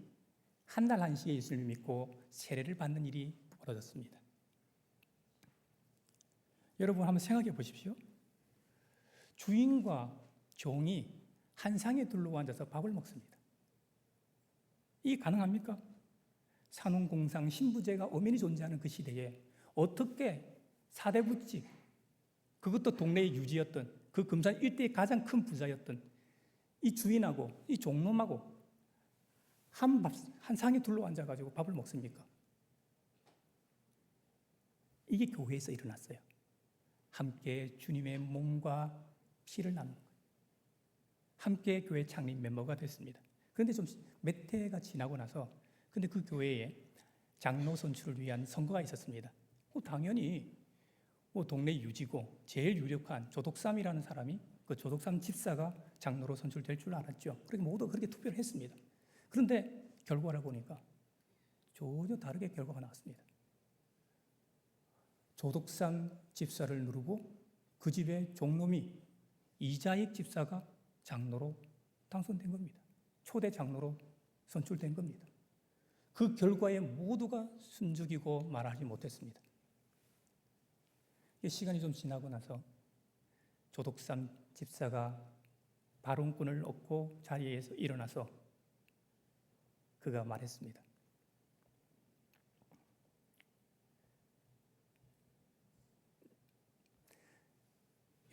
한 날 한시에 예수를 믿고 세례를 받는 일이 벌어졌습니다. 여러분 한번 생각해 보십시오. 주인과 종이 한 상에 둘러앉아서 밥을 먹습니다. 이게 가능합니까? 산업공상 신부제가 엄연히 존재하는 그 시대에 어떻게 4대 부집, 그것도 동네의 유지였던 그 금산 일대의 가장 큰 부자였던 이 주인하고 이 종놈하고 한 상에 둘러앉아가지고 밥을 먹습니까? 이게 교회에서 일어났어요. 함께 주님의 몸과 피를 나누는 거예요. 함께 교회 창립 멤버가 됐습니다. 그런데 좀 몇 해가 지나고 나서 근데 그 교회에 장로 선출을 위한 선거가 있었습니다. 당연히 동네 유지고 제일 유력한 조덕삼이라는 사람이 그 조덕삼 집사가 장로로 선출될 줄 알았죠. 그래서 모두 그렇게 투표를 했습니다. 그런데 결과를 보니까 전혀 다르게 결과가 나왔습니다. 조덕삼 집사를 누르고 그 집의 종놈이 이자익 집사가 장로로 당선된 겁니다. 초대 장로로 선출된 겁니다. 그 결과에 모두가 숨죽이고 말하지 못했습니다. 시간이 좀 지나고 나서 조덕삼 집사가 발언권을 얻고 자리에서 일어나서 그가 말했습니다.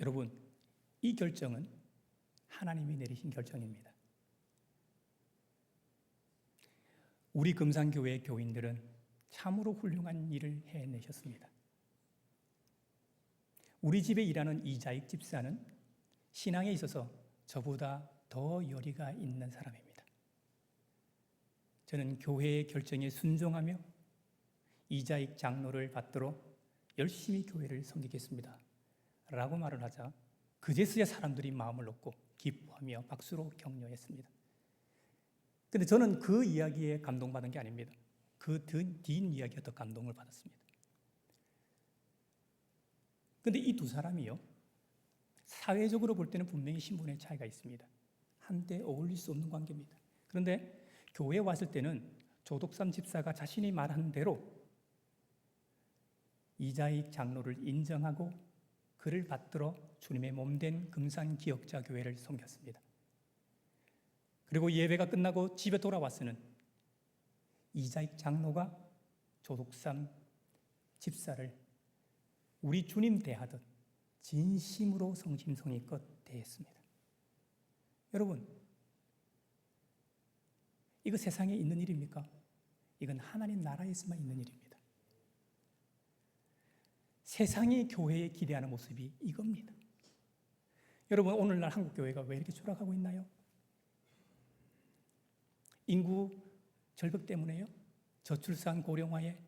여러분, 이 결정은 하나님이 내리신 결정입니다. 우리 금산교회 교인들은 참으로 훌륭한 일을 해내셨습니다. 우리 집에 일하는 이자익 집사는 신앙에 있어서 저보다 더 열의가 있는 사람입니다. 저는 교회의 결정에 순종하며 이자익 장로를 받들어 열심히 교회를 섬기겠습니다. 라고 말을 하자 그제서야 사람들이 마음을 놓고 기뻐하며 박수로 격려했습니다. 근데 저는 그 이야기에 감동받은 게 아닙니다. 그 뒷 이야기가 더 감동을 받았습니다. 근데 이 두 사람이요, 사회적으로 볼 때는 분명히 신분의 차이가 있습니다. 한때 어울릴 수 없는 관계입니다. 그런데 교회에 왔을 때는 조덕삼 집사가 자신이 말한 대로 이자익 장로를 인정하고 그를 받들어 주님의 몸된 금산 기억자 교회를 섬겼습니다. 그리고 예배가 끝나고 집에 돌아왔으는 이자익 장로가 조덕삼 집사를 우리 주님 대하듯 진심으로 성심성의껏 대했습니다. 여러분, 이거 세상에 있는 일입니까? 이건 하나님 나라에서만 있는 일입니다. 세상이 교회에 기대하는 모습이 이겁니다. 여러분, 오늘날 한국 교회가 왜 이렇게 추락하고 있나요? 인구 절벽 때문에요? 저출산 고령화에?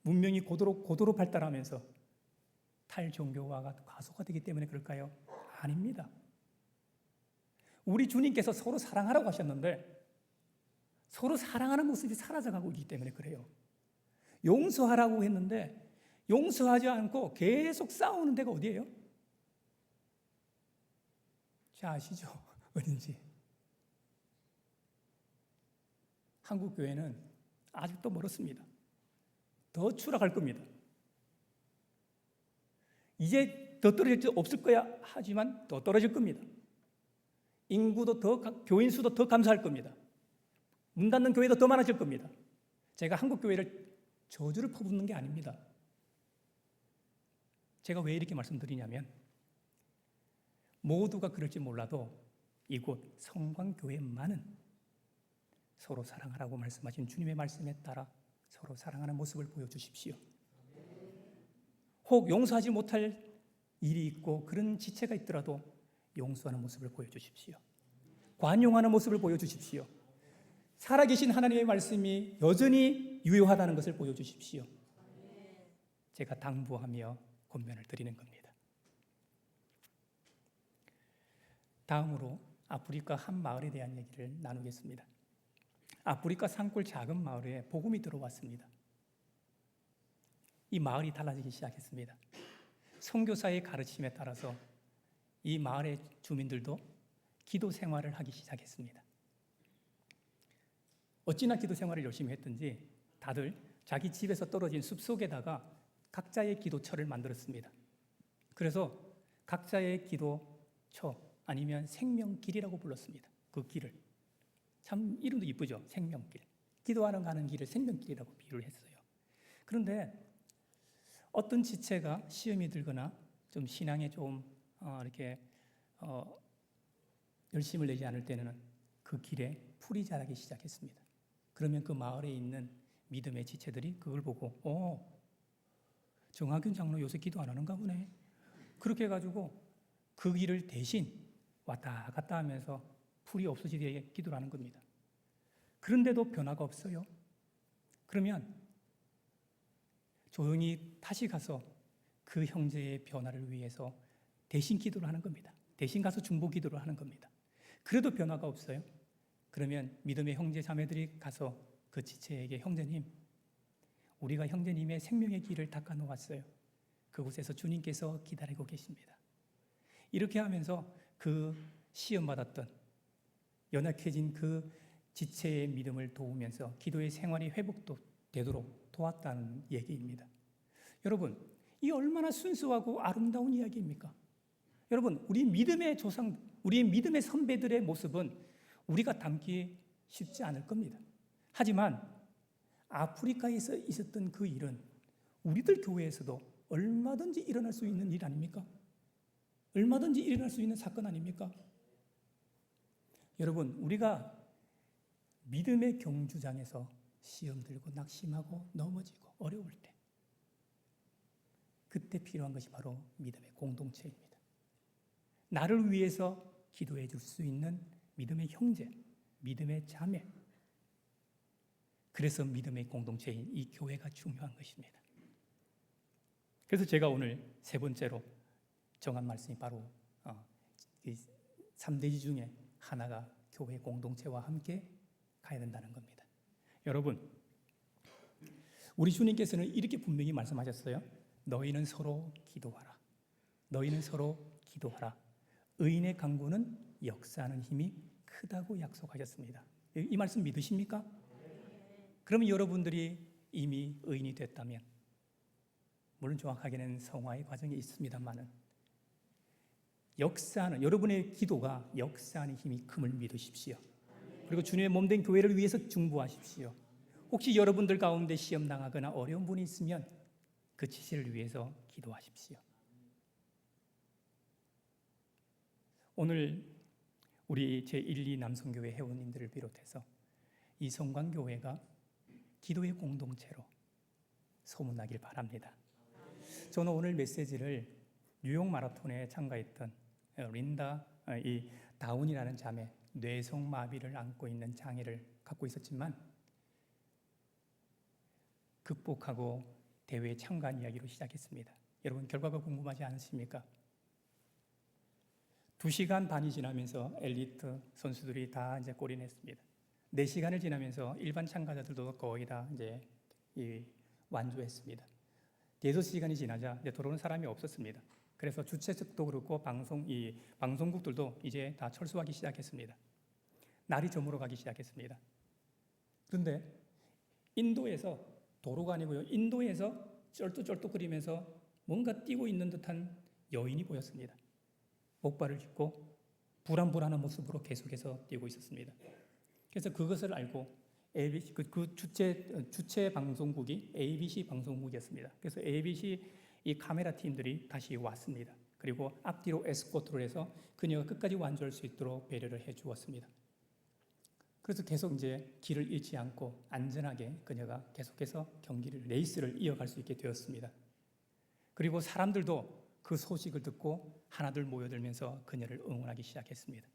문명이 고도로 발달하면서 탈종교화가 가속화되기 때문에 그럴까요? 아닙니다. 우리 주님께서 서로 사랑하라고 하셨는데 서로 사랑하는 모습이 사라져가고 있기 때문에 그래요. 용서하라고 했는데 용서하지 않고 계속 싸우는 데가 어디예요? 자, 아시죠? 어딘지. 한국 교회는 아직도 멀었습니다. 더 추락할 겁니다. 이제 더 떨어질 수 없을 거야 하지만 더 떨어질 겁니다. 인구도 교인 수도 더 감소할 겁니다. 문 닫는 교회도 더 많아질 겁니다. 제가 한국 교회를 저주를 퍼붓는 게 아닙니다. 제가 왜 이렇게 말씀드리냐면 모두가 그럴지 몰라도 이곳 성광교회만은 서로 사랑하라고 말씀하신 주님의 말씀에 따라 서로 사랑하는 모습을 보여주십시오. 혹 용서하지 못할 일이 있고 그런 지체가 있더라도 용서하는 모습을 보여주십시오. 관용하는 모습을 보여주십시오. 살아계신 하나님의 말씀이 여전히 유효하다는 것을 보여주십시오. 제가 당부하며 권면을 드리는 겁니다. 다음으로 아프리카 한 마을에 대한 얘기를 나누겠습니다. 아프리카 산골 작은 마을에 복음이 들어왔습니다. 이 마을이 달라지기 시작했습니다. 선교사의 가르침에 따라서 이 마을의 주민들도 기도 생활을 하기 시작했습니다. 어찌나 기도 생활을 열심히 했든지 다들 자기 집에서 떨어진 숲속에다가 각자의 기도처를 만들었습니다. 그래서 각자의 기도처 아니면 생명길이라고 불렀습니다. 그 길을. 참 이름도 이쁘죠. 생명길. 기도하러 가는 길을 생명길이라고 비유를 했어요. 그런데 어떤 지체가 시험이 들거나 좀 신앙에 좀 이렇게 열심을 내지 않을 때는 그 길에 풀이 자라기 시작했습니다. 그러면 그 마을에 있는 믿음의 지체들이 그걸 보고 정학윤 장로 요새 기도 안 하는가 보네. 그렇게 해가지고 그 길을 대신 왔다 갔다 하면서 풀이 없어지게 기도를 하는 겁니다. 그런데도 변화가 없어요. 그러면 조용히 다시 가서 그 형제의 변화를 위해서 대신 기도를 하는 겁니다. 대신 가서 중보 기도를 하는 겁니다. 그래도 변화가 없어요. 그러면 믿음의 형제 자매들이 가서 그 지체에게 형제님, 우리가 형제님의 생명의 길을 닦아 놓았어요. 그곳에서 주님께서 기다리고 계십니다. 이렇게 하면서 그 시험받았던 연약해진 그 지체의 믿음을 도우면서 기도의 생활이 회복도 되도록 도왔다는 얘기입니다. 여러분, 이 얼마나 순수하고 아름다운 이야기입니까? 여러분, 우리 믿음의 조상, 우리의 믿음의 선배들의 모습은 우리가 담기 쉽지 않을 겁니다. 하지만 아프리카에서 있었던 그 일은 우리들 교회에서도 얼마든지 일어날 수 있는 일 아닙니까? 얼마든지 일어날 수 있는 사건 아닙니까? 여러분, 우리가 믿음의 경주장에서 시험 들고 낙심하고 넘어지고 어려울 때 그때 필요한 것이 바로 믿음의 공동체입니다. 나를 위해서 기도해 줄 수 있는 믿음의 형제, 믿음의 자매. 그래서 믿음의 공동체인 이 교회가 중요한 것입니다. 그래서 제가 오늘 세 번째로 정한 말씀이 바로 3대지 중에 하나가 교회 공동체와 함께 가야 된다는 겁니다. 여러분, 우리 주님께서는 이렇게 분명히 말씀하셨어요. 너희는 서로 기도하라. 너희는 서로 기도하라. 의인의 간구는 역사하는 힘이 크다고 약속하셨습니다. 이 말씀 믿으십니까? 그러면 여러분들이 이미 의인이 됐다면, 물론 정확하게는 성화의 과정이 있습니다만은 역사하는, 여러분의 기도가 역사하는 힘이 큼을 믿으십시오. 그리고 주님의 몸된 교회를 위해서 중보하십시오. 혹시 여러분들 가운데 시험 당하거나 어려운 분이 있으면 그 지체를 위해서 기도하십시오. 오늘 우리 제1, 2 남성교회 회원님들을 비롯해서 이 성광교회가 기도의 공동체로 소문나길 바랍니다. 저는 오늘 메시지를 뉴욕 마라톤에 참가했던 린다 이 다운이라는 자매, 뇌성마비를 안고 있는 장애를 갖고 있었지만 극복하고 대회에 참가한 이야기로 시작했습니다. 여러분, 결과가 궁금하지 않으십니까? 2시간 반이 지나면서 엘리트 선수들이 다 이제 골인했습니다. 4시간을 지나면서 일반 참가자들도 거의 다 이제 완주했습니다. 5시간이 지나자 이제 들어오는 사람이 없었습니다. 그래서 주최 측도 그렇고 방송국들도 이제 다 철수하기 시작했습니다. 날이 저물어 가기 시작했습니다. 그런데 인도에서, 도로가 아니고요, 인도에서 쩔뚝쩔뚝거리면서 뭔가 뛰고 있는 듯한 여인이 보였습니다. 목발을 짚고 불안불안한 모습으로 계속해서 뛰고 있었습니다. 그래서 그것을 알고 ABC, 그 주최 방송국이 ABC 방송국이었습니다. 그래서 ABC 이 카메라 팀들이 다시 왔습니다. 그리고 앞뒤로 에스코트를 해서 그녀가 끝까지 완주할 수 있도록 배려를 해 주었습니다. 그래서 계속 이제 길을 잃지 않고 안전하게 그녀가 계속해서 레이스를 이어갈 수 있게 되었습니다. 그리고 사람들도 그 소식을 듣고 하나둘 모여들면서 그녀를 응원하기 시작했습니다.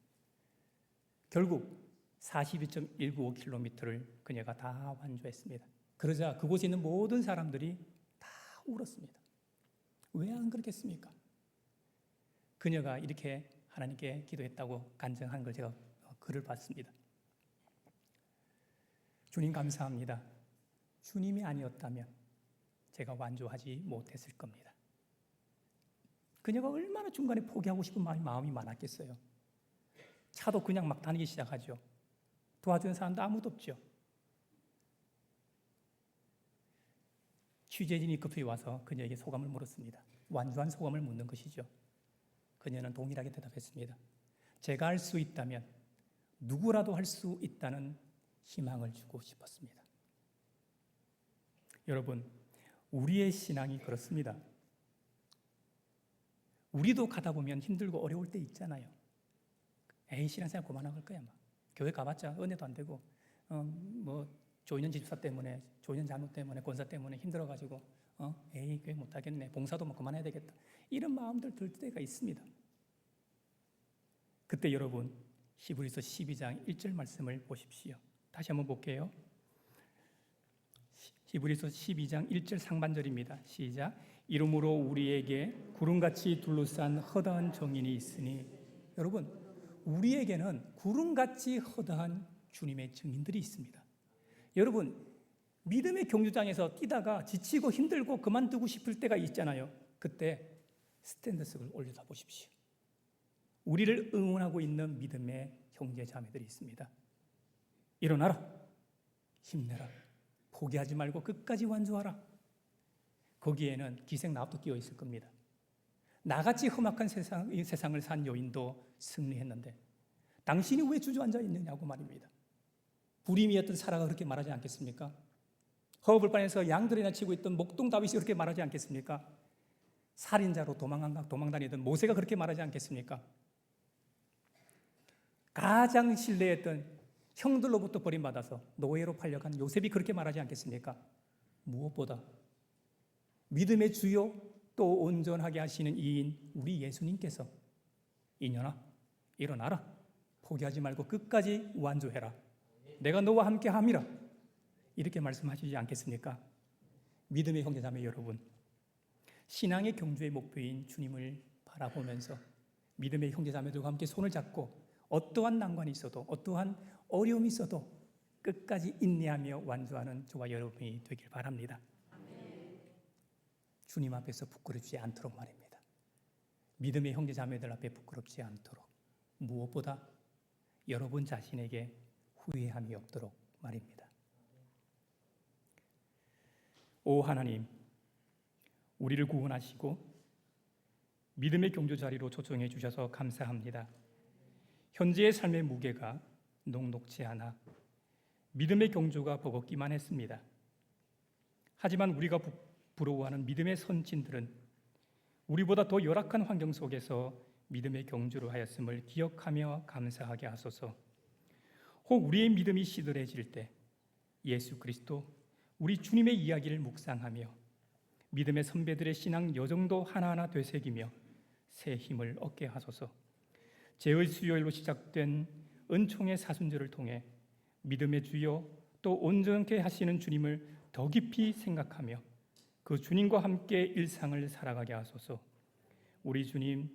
결국 42.195km를 그녀가 다 완주했습니다. 그러자 그곳에 있는 모든 사람들이 다 울었습니다. 왜 안 그렇겠습니까? 그녀가 이렇게 하나님께 기도했다고 간증한 걸 제가 글을 봤습니다. 주님 감사합니다. 주님이 아니었다면 제가 완주하지 못했을 겁니다. 그녀가 얼마나 중간에 포기하고 싶은 마음이 많았겠어요. 차도 그냥 막 다니기 시작하죠. 도와주는 사람도 아무도 없죠. 취재진이 급히 와서 그녀에게 소감을 물었습니다. 완주한 소감을 묻는 것이죠. 그녀는 동일하게 대답했습니다. 제가 할 수 있다면 누구라도 할 수 있다는 희망을 주고 싶었습니다. 여러분, 우리의 신앙이 그렇습니다. 우리도 가다 보면 힘들고 어려울 때 있잖아요. 에이, 신앙생활 그만할 거야. 막. 교회 가봤자 은혜도 안 되고, 조인현 집사 때문에, 조인현 장로 때문에, 권사 때문에 힘들어가지고, 에이, 교회 못하겠네. 봉사도 뭐 그만해야 되겠다. 이런 마음들 들 때가 있습니다. 그때 여러분, 히브리서 12장 1절 말씀을 보십시오. 다시 한번 볼게요. 히브리서 12장 1절 상반절입니다. 시작. 이러므로 우리에게 구름같이 둘러싼 허다한 정인이 있으니, 여러분, 우리에게는 구름같이 허다한 주님의 증인들이 있습니다. 여러분, 믿음의 경주장에서 뛰다가 지치고 힘들고 그만두고 싶을 때가 있잖아요. 그때 스탠드석을 올려다 보십시오. 우리를 응원하고 있는 믿음의 형제 자매들이 있습니다. 일어나라, 힘내라, 포기하지 말고 끝까지 완주하라. 거기에는 기생 나도 끼어 있을 겁니다. 나같이 험악한 이 세상을 산 여인도 승리했는데 당신이 왜 주저앉아 있느냐고 말입니다. 불임이었던 사라가 그렇게 말하지 않겠습니까? 허브불판에서 양들이나 치고 있던 목동 다윗이 그렇게 말하지 않겠습니까? 살인자로 도망다니던 모세가 그렇게 말하지 않겠습니까? 가장 신뢰했던 형들로부터 버림받아서 노예로 팔려간 요셉이 그렇게 말하지 않겠습니까? 무엇보다 믿음의 주요 또 온전하게 하시는 이인 우리 예수님께서 이년아 일어나라, 포기하지 말고 끝까지 완주해라, 내가 너와 함께 함이라, 이렇게 말씀하시지 않겠습니까? 믿음의 형제자매 여러분, 신앙의 경주의 목표인 주님을 바라보면서 믿음의 형제자매들과 함께 손을 잡고 어떠한 난관이 있어도 어떠한 어려움이 있어도 끝까지 인내하며 완주하는 저와 여러분이 되길 바랍니다. 주님 앞에서 부끄럽지 않도록 말입니다. 믿음의 형제자매들 앞에 부끄럽지 않도록, 무엇보다 여러분 자신에게 후회함이 없도록 말입니다. 오 하나님, 우리를 구원하시고 믿음의 경주 자리로 초청해 주셔서 감사합니다. 현재의 삶의 무게가 녹록지 않아 믿음의 경주가 버겁기만 했습니다. 하지만 우리가 부러워하는 믿음의 선진들은 우리보다 더 열악한 환경 속에서 믿음의 경주를 하였음을 기억하며 감사하게 하소서. 혹 우리의 믿음이 시들해질 때 예수 그리스도 우리 주님의 이야기를 묵상하며 믿음의 선배들의 신앙 여정도 하나하나 되새기며 새 힘을 얻게 하소서. 제의 수요일로 시작된 은총의 사순절을 통해 믿음의 주여 또 온전케 하시는 주님을 더 깊이 생각하며 그 주님과 함께 일상을 살아가게 하소서. 우리 주님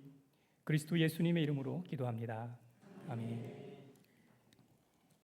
그리스도 예수님의 이름으로 기도합니다. 아멘.